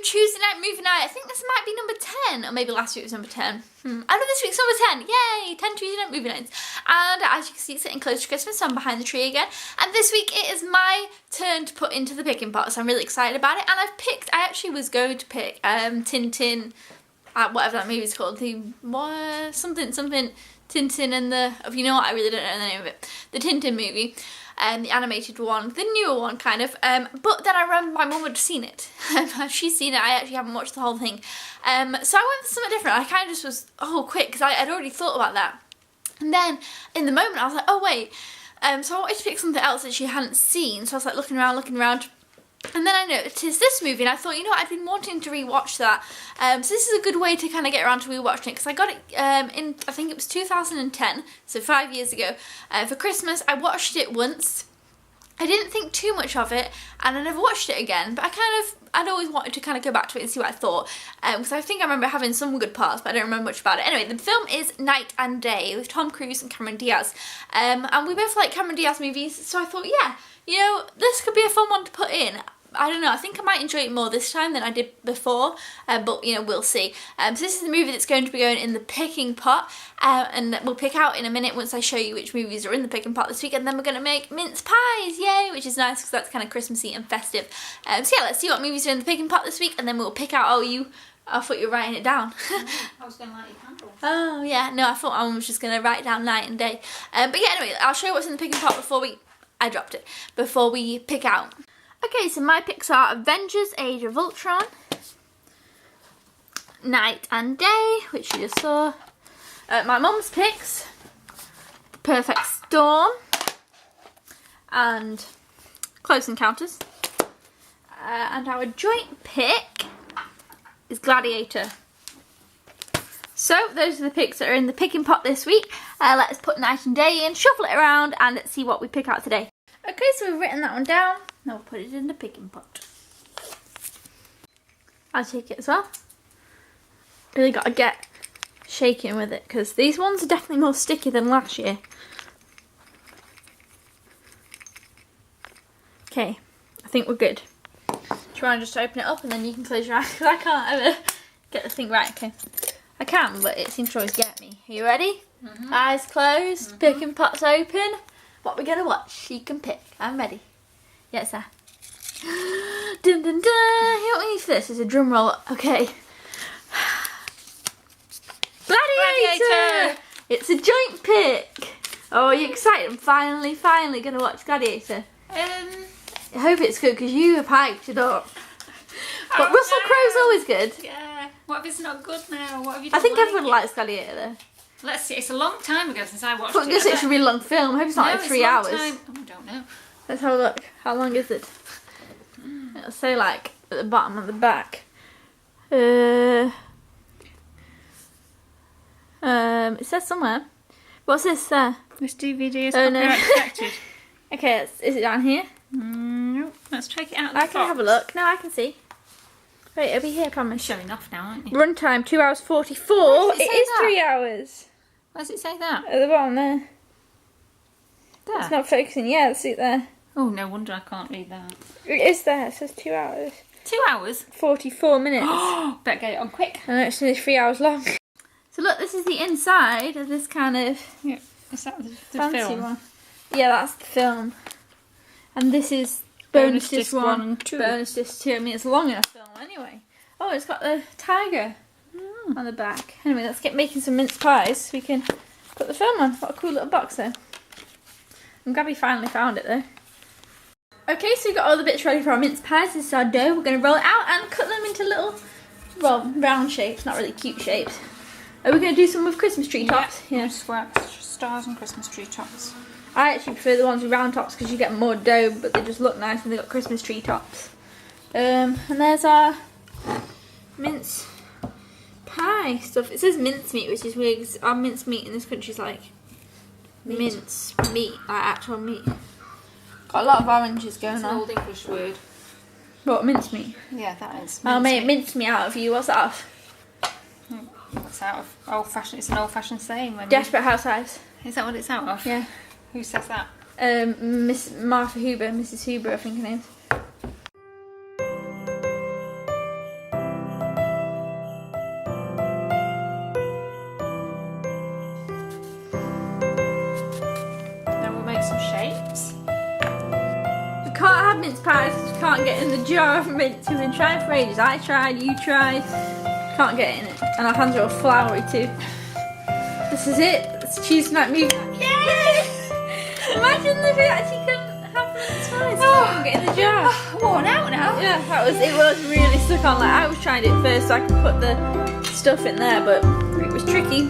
Tuesday night movie night. I think this might be number 10, or maybe last week was number 10. I know this week's number 10. Yay! 10 Tuesday night movie nights. And as you can see, it's getting close to Christmas, so I'm behind the tree again. And this week it is my turn to put into the picking pot, so I'm really excited about it. And I actually was going to pick Tintin, whatever that movie's called, something Tintin and the, you know what, I really don't know the name of it. The Tintin movie. The animated one, the newer one kind of, but then I remember my mum had seen it. She's seen it, I actually haven't watched the whole thing. So I went for something different. I kind of just was, quick, because I'd already thought about that. And then, in the moment, I was like, oh wait. So I wanted to pick something else that she hadn't seen, so I was like looking around. And then I noticed this movie, and I thought, you know what, I've been wanting to rewatch that. So this is a good way to kind of get around to rewatching it, because I got it in, I think it was 2010, so 5 years ago, for Christmas. I watched it once. I didn't think too much of it, and I never watched it again, but I'd always wanted to kind of go back to it and see what I thought, because I think I remember having some good parts, but I don't remember much about it. Anyway, the film is Night and Day, with Tom Cruise and Cameron Diaz, and we both like Cameron Diaz movies, so I thought, yeah, you know, this could be a fun one to put in. I don't know, I think I might enjoy it more this time than I did before, but, you know, we'll see. So this is the movie that's going to be going in the picking pot, and we'll pick out in a minute once I show you which movies are in the picking pot this week, and then we're going to make mince pies, yay, which is nice because that's kind of Christmassy and festive. So yeah, let's see what movies are in the picking pot this week, and then we'll pick out, I thought you were writing it down. I was going to light your candle. Oh, yeah, no, I thought I was just going to write down Night and Day. But yeah, anyway, I'll show you what's in the picking pot before we pick out. Okay, so my picks are Avengers Age of Ultron, Night and Day, which you just saw, my mum's picks, The Perfect Storm, and Close Encounters, and our joint pick is Gladiator. So those are the picks that are in the picking pot this week. Let's put Night and Day in, shuffle it around, and let's see what we pick out today. Okay, so we've written that one down. Now we'll put it in the picking pot. I'll take it as well. Really got to get shaking with it, because these ones are definitely more sticky than last year. Okay, I think we're good. Do you want to just open it up and then you can close your eyes, because I can't ever get the thing right. Okay, I can, but it seems to always get me. Are you ready? Eyes closed, picking pot's open. What we're going to watch, you can pick. I'm ready. Yes, sir. Dun dun dun! You know what we need for this? Is a drum roll. Okay. Gladiator! It's a joint pick. Oh, are you excited? I'm finally going to watch Gladiator. I hope it's good, because you have hyped it up. But Russell Crowe's always good. Yeah. What if it's not good now? What have you done? I think everyone likes Gladiator though. Let's see. It's a long time ago since I watched it. I guess it's a really long film. I hope it's not like 3 hours. I don't know. Let's have a look. How long is it? It'll say like at the bottom of the back. It says somewhere. What's this there? This DVD is copyright protected. Okay, is it down here? Nope. Let's take it out of the I can have a look. No, I can see. Wait, it'll be here, I promise. Showing off now, aren't you? Runtime 2 hours 44. It is 3 hours. Where does it say that? At the bottom there. There. It's not focusing. Yeah, see it there. Oh, no wonder I can't read that. It is there. It says 2 hours. 2 hours? 44 minutes. Better get it on quick. I know, it's nearly 3 hours long. So look, this is the inside of this kind of is that the fancy film? one. Yeah, that's the film. And this is bonus disc 1 and 2. Bonus disc 2. I mean, it's a long enough film anyway. Oh, it's got the tiger on the back. Anyway, let's get making some mince pies so we can put the film on. What a cool little box though. I'm glad we finally found it though. Okay, so we've got all the bits ready for our mince pies. This is our dough. We're going to roll it out and cut them into little, well, round shapes, not really cute shapes. Are we going to do some with Christmas tree tops? Yeah. Stars and Christmas tree tops. I actually prefer the ones with round tops because you get more dough, but they just look nice and they've got Christmas tree tops. And there's our mince pie stuff. It says mince meat, which is weird because our mince meat in this country is like mince meat, like actual meat. Got a lot of oranges going on. It's an old English word. What, mince meat? Yeah, that is. I'll make mince meat out of you. What's that of? It's out of old fashioned. It's an old fashioned saying. Desperate Housewives. Is that what it's out of? Yeah. Who says that? Miss Martha Huber, Mrs. Huber, I think her name is. can't get in the jar of mints. We've been trying for ages. I tried, you tried. Can't get in it. And our hands are all floury too. This is it. It's Tuesday night movie. Yay! Imagine if we actually couldn't have mince pies. Oh, get in the jar. Worn out now. Yeah, it was really stuck on. Like I was trying it first so I could put the stuff in there, but it was tricky.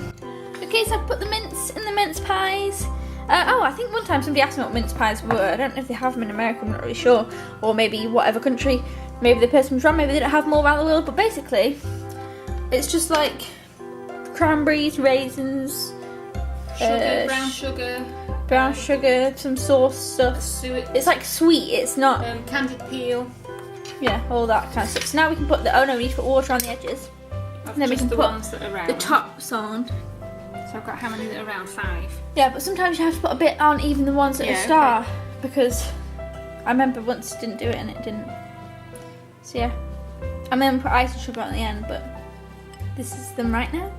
Okay, so I put the mince in the mince pies. I think one time somebody asked me what mince pies were. I don't know if they have them in America, I'm not really sure. Or maybe whatever country. Maybe the person was wrong, maybe they don't have them all around the world. But basically, it's just like cranberries, raisins, Sugar, brown sugar, some sauce stuff. It's like sweet, it's not... candied peel. Yeah, all that kind of stuff. So now we can put the... Oh no, we need to put water on the edges. And then we can put ones that are round. The tops on. So I've got how many that are round? 5. Yeah, but sometimes you have to put a bit on even the ones that are star. Okay. Because I remember once didn't do it and it didn't. So yeah. And then put ice and sugar on the end, but this is them right now.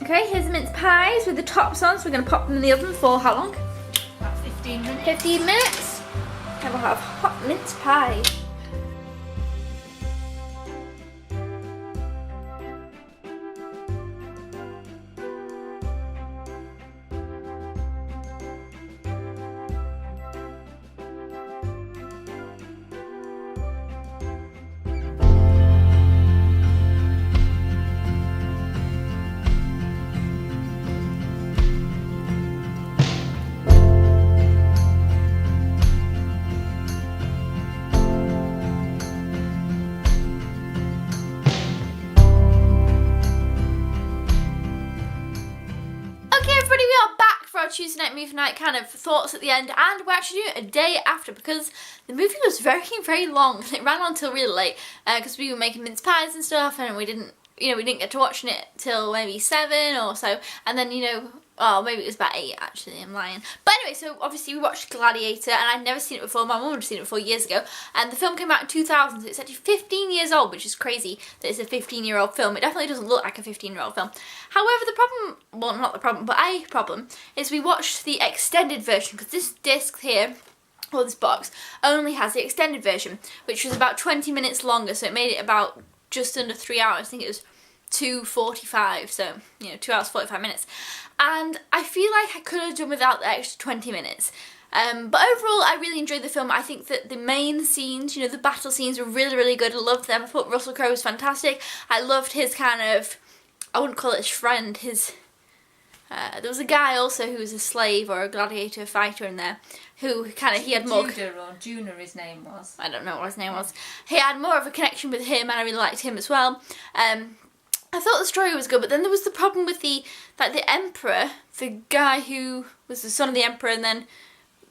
Okay, here's the mince pies with the tops on, so we're going to pop them in the oven for how long? About 15 minutes. 15 minutes. And we'll have hot mince pies. Tuesday night movie night kind of thoughts at the end, and we're actually doing it a day after because the movie was very, very long and it ran on until really late because we were making mince pies and stuff, and we didn't get to watching it till maybe 7 or so, and then oh, maybe it was about 8 actually, I'm lying. But anyway, so obviously we watched Gladiator, and I'd never seen it before. My mum had seen it before years ago, and the film came out in 2000, so it's actually 15 years old, which is crazy that it's a 15-year-old film. It definitely doesn't look like a 15-year-old film. However, the problem, well, not the problem, but a problem, is we watched the extended version, because this disc here, or this box, only has the extended version, which was about 20 minutes longer, so it made it about just under 3 hours. I think it was 2:45, so 2 hours 45 minutes. And I feel like I could have done without the extra 20 minutes. But overall, I really enjoyed the film. I think that the main scenes, the battle scenes were really, really good. I loved them. I thought Russell Crowe was fantastic. I loved his kind of, I wouldn't call it his friend, there was a guy also who was a slave or a gladiator fighter in there, who he had more... Judah or Juna his name was. I don't know what his name was. He had more of a connection with him, and I really liked him as well. I thought the story was good, but then there was the problem with the emperor, the guy who was the son of the emperor, and then,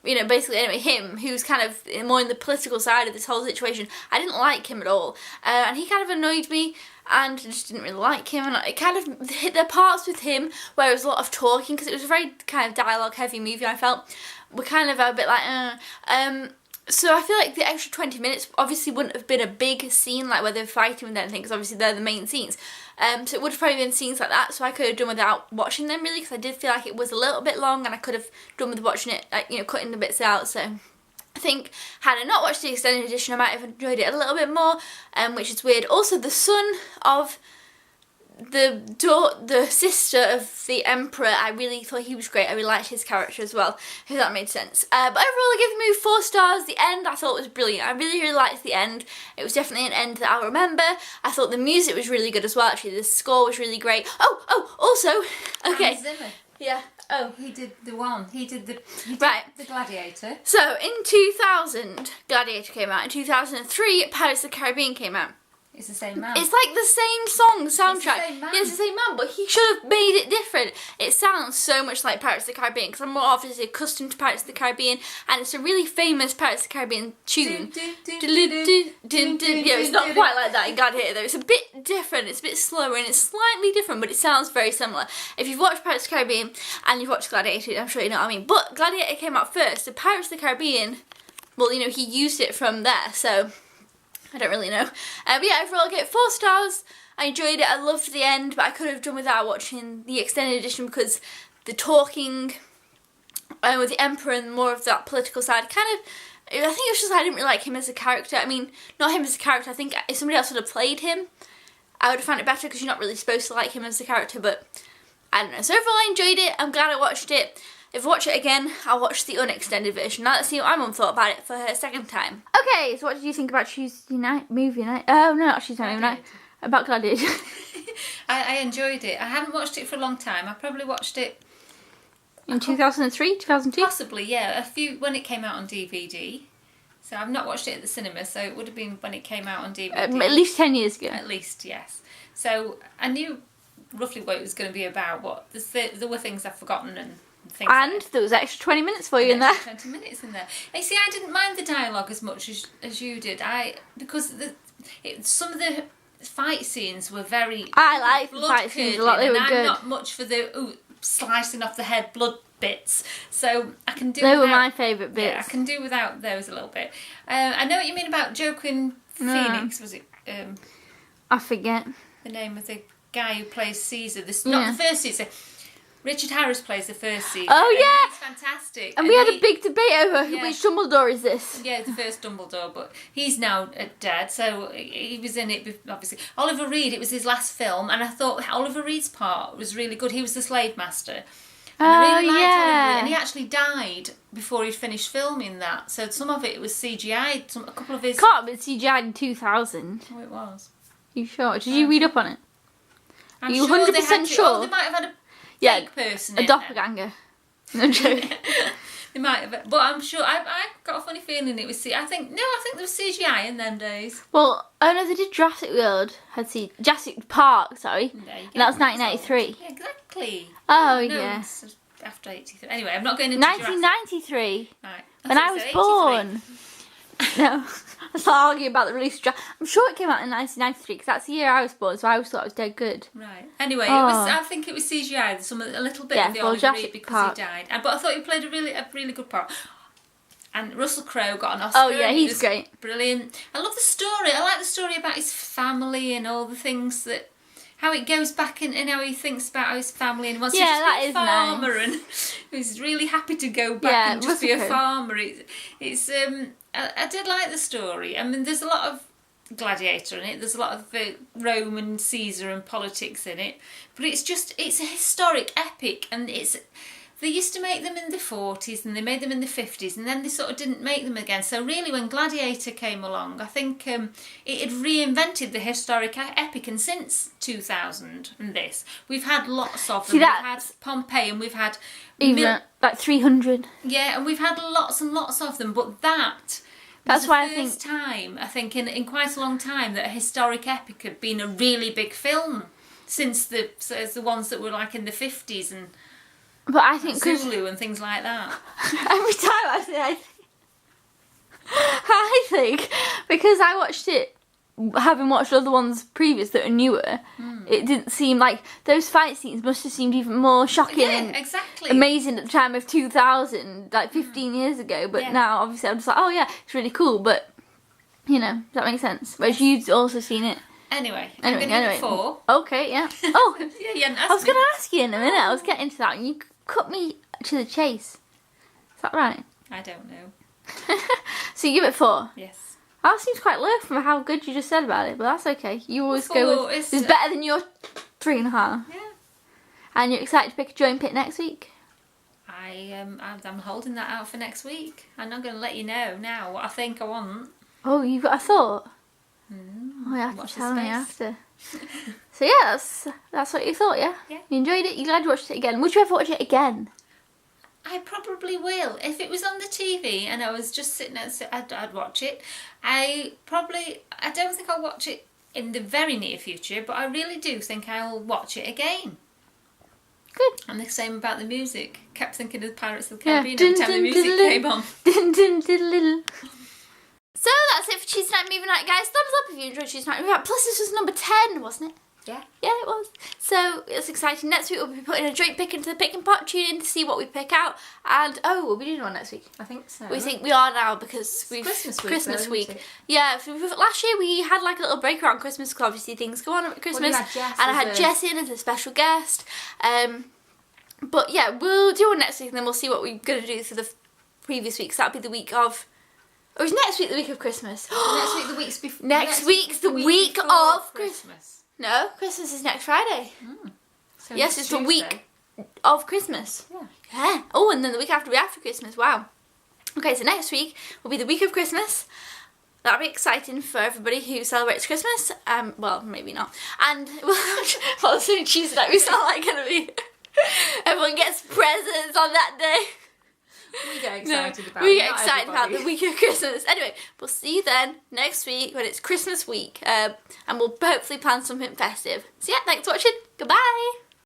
basically, anyway, him, who's kind of more in the political side of this whole situation. I didn't like him at all, and he kind of annoyed me, and I just didn't really like him, and it kind of hit the parts with him where it was a lot of talking, because it was a very kind of dialogue-heavy movie, I felt. We're kind of a bit like, So I feel like the extra 20 minutes obviously wouldn't have been a big scene, like where they're fighting with anything, because obviously they're the main scenes. So it would have probably been scenes like that, so I could have done without watching them really, because I did feel like it was a little bit long, and I could have done with watching it, like, cutting the bits out. So I think had I not watched the extended edition, I might have enjoyed it a little bit more, which is weird. Also, the son of the sister of the emperor, I really thought he was great. I really liked his character as well, if that made sense. But overall, I give the movie 4 stars. The end I thought was brilliant. I really, really liked the end. It was definitely an end that I'll remember. I thought the music was really good as well, actually. The score was really great. Also, okay. Hans Zimmer. Yeah. Oh. He did the Gladiator. So, in 2000, Gladiator came out. In 2003, Pirates of the Caribbean came out. It's the same man. It's like the same song, soundtrack. It's the same man. Yeah, it's the same man, but he should have made it different. It sounds so much like Pirates of the Caribbean, because I'm more obviously accustomed to Pirates of the Caribbean, and it's a really famous Pirates of the Caribbean tune. Yeah, it's not quite like that in Gladiator though. It's a bit different, it's a bit slower, and it's slightly different, but it sounds very similar. If you've watched Pirates of the Caribbean and you've watched Gladiator, I'm sure you know what I mean. But Gladiator came out first, so Pirates of the Caribbean, well, he used it from there, so I don't really know. But yeah, overall I get 4 stars. I enjoyed it. I loved the end, but I could have done without watching the extended edition, because the talking with the emperor and more of that political side kind of I think it was just I didn't really like him as a character. I mean, not him as a character. I think if somebody else would have played him, I would have found it better because you're not really supposed to like him as a character. But I don't know. So overall, I enjoyed it. I'm glad I watched it. If I watch it again, I'll watch the unextended version. Now let's see what my mum thought about it for her second time. Okay, so what did you think about Tuesday night movie night? Oh no, not Tuesday night movie night. About Gladiator. I enjoyed it. I haven't watched it for a long time. I probably watched it in 2003, 2002? Possibly, yeah. A few when it came out on DVD. So I've not watched it at the cinema, so it would have been when it came out on DVD. At least 10 years ago. At least, yes. So I knew roughly what it was going to be about. There were things I've forgotten and things. And there was extra 20 minutes for you in there. 20 minutes in there. You see, I didn't mind the dialogue as much as you did. Because some of the fight scenes were very. I like the fight scenes a lot. They were good. I'm not much for the slicing off the head blood bits, so I can do. They were my favourite bits. Yeah, I can do without those a little bit. I know what you mean about Joaquin Phoenix. Was it? I forget the name of the guy who plays Caesar. Not the first Caesar. Richard Harris plays the first Caesar. Oh yeah, he's fantastic. And we had a big debate over which Dumbledore is this. Yeah, the first Dumbledore, but he's now dead. So he was in it, obviously. Oliver Reed. It was his last film, and I thought Oliver Reed's part was really good. He was the slave master. And I really liked Oliver Reed, and he actually died before he'd finished filming that. So some of it was CGI. A couple of his. Can't have been CGI in 2000. Oh, it was. You sure? Did you read up on it? I'm Are you 100% sure? Oh, they might have had a fake person a doppelganger. No joke. They might have, but I'm sure. I got a funny feeling it was. I think there was CGI in them days. Well, oh no, they did Jurassic World. Jurassic Park. Sorry, and that was 1993. Yeah, exactly. Oh no, yeah. After 83. Anyway, I'm not going into 1993. Right. When I was born. No, let's not argue about the release. I'm sure it came out in 1993 because that's the year I was born, so I always thought it was dead good. Right. Anyway, I think it was CGI. A little bit of the Oliver Reed because he died, but I thought he played a really good part. And Russell Crowe got an Oscar. Oh yeah, he's great. Brilliant. I love the story. I like the story about his family and all the things that. How it goes back and how he thinks about his family and wants to just be a farmer and he's really happy to go back and just be a farmer. I did like the story. I mean, there's a lot of Gladiator in it. There's a lot of Rome and Caesar and politics in it. But it's a historic epic, and they used to make them in the 40s and they made them in the 50s and then they sort of didn't make them again. So really when Gladiator came along, I think it had reinvented the historic epic, and since 2000 and we've had lots of them. We've had Pompeii and we've had... Even like 300. Yeah, and we've had lots and lots of them, but that's why the first time, I think, in quite a long time that a historic epic had been a really big film since the ones that were like in the 50s and... But I think Zulu and things like that. Every time I think because I watched it, having watched other ones previous that are newer, it didn't seem like those fight scenes must have seemed even more shocking and amazing at the time of 2000, like 15 years ago. But now, obviously, I'm just like, oh yeah, it's really cool. But does that make sense? Whereas you've also seen it. Anyway, I'm going to give it 4. Okay, yeah. Oh, I was going to ask you in a minute. I was getting to that, and you cut me to the chase. Is that right? I don't know. So you give it 4? Yes. That seems quite low from how good you just said about it, but that's okay. You always go with... It's better than your 3.5. Yeah. And you're excited to pick a joint pick next week? I'm holding that out for next week. I'm not going to let you know now what I think I want. Oh, you've got a thought? Oh, you have to tell me after. So yeah, that's what you thought, yeah? Yeah. You enjoyed it? You're glad you watched it again? Would you ever watch it again? I probably will. If it was on the TV and I was just sitting there, I'd watch it. I don't think I'll watch it in the very near future, but I really do think I'll watch it again. Good. And the same about the music. Kept thinking of Pirates of the Caribbean every time the music came on. So that's it for Tuesday Night Movie Night, guys. Thumbs up if you enjoyed Tuesday Night Movie Night. Plus this was number 10, wasn't it? Yeah. Yeah, it was. So it's exciting. Next week we'll be putting a joint pick into the picking pot. Tune in to see what we pick out. And we'll be doing one next week. I think so. We think we are now because we've Christmas week. Yeah. Last year we had like a little break around Christmas because obviously things go on at Christmas. And I had Jess in as a special guest. But yeah, we'll do one next week and then we'll see what we're going to do for the previous week. So that'll be the week of Or is next week the week of Christmas? Next week the week's before. Next week's the week of Christmas. No, Christmas is next Friday. So yes, it's the week of Christmas. Yeah. Oh, and then the week after Christmas. Wow. Okay, so next week will be the week of Christmas. That'll be exciting for everybody who celebrates Christmas. Well, maybe not. And well, so Tuesday night we sound like gonna be. Everyone gets presents on that day. We get excited about. We get excited about the week of Christmas. Anyway, we'll see you then next week when it's Christmas week, and we'll hopefully plan something festive. So yeah, thanks for watching. Goodbye.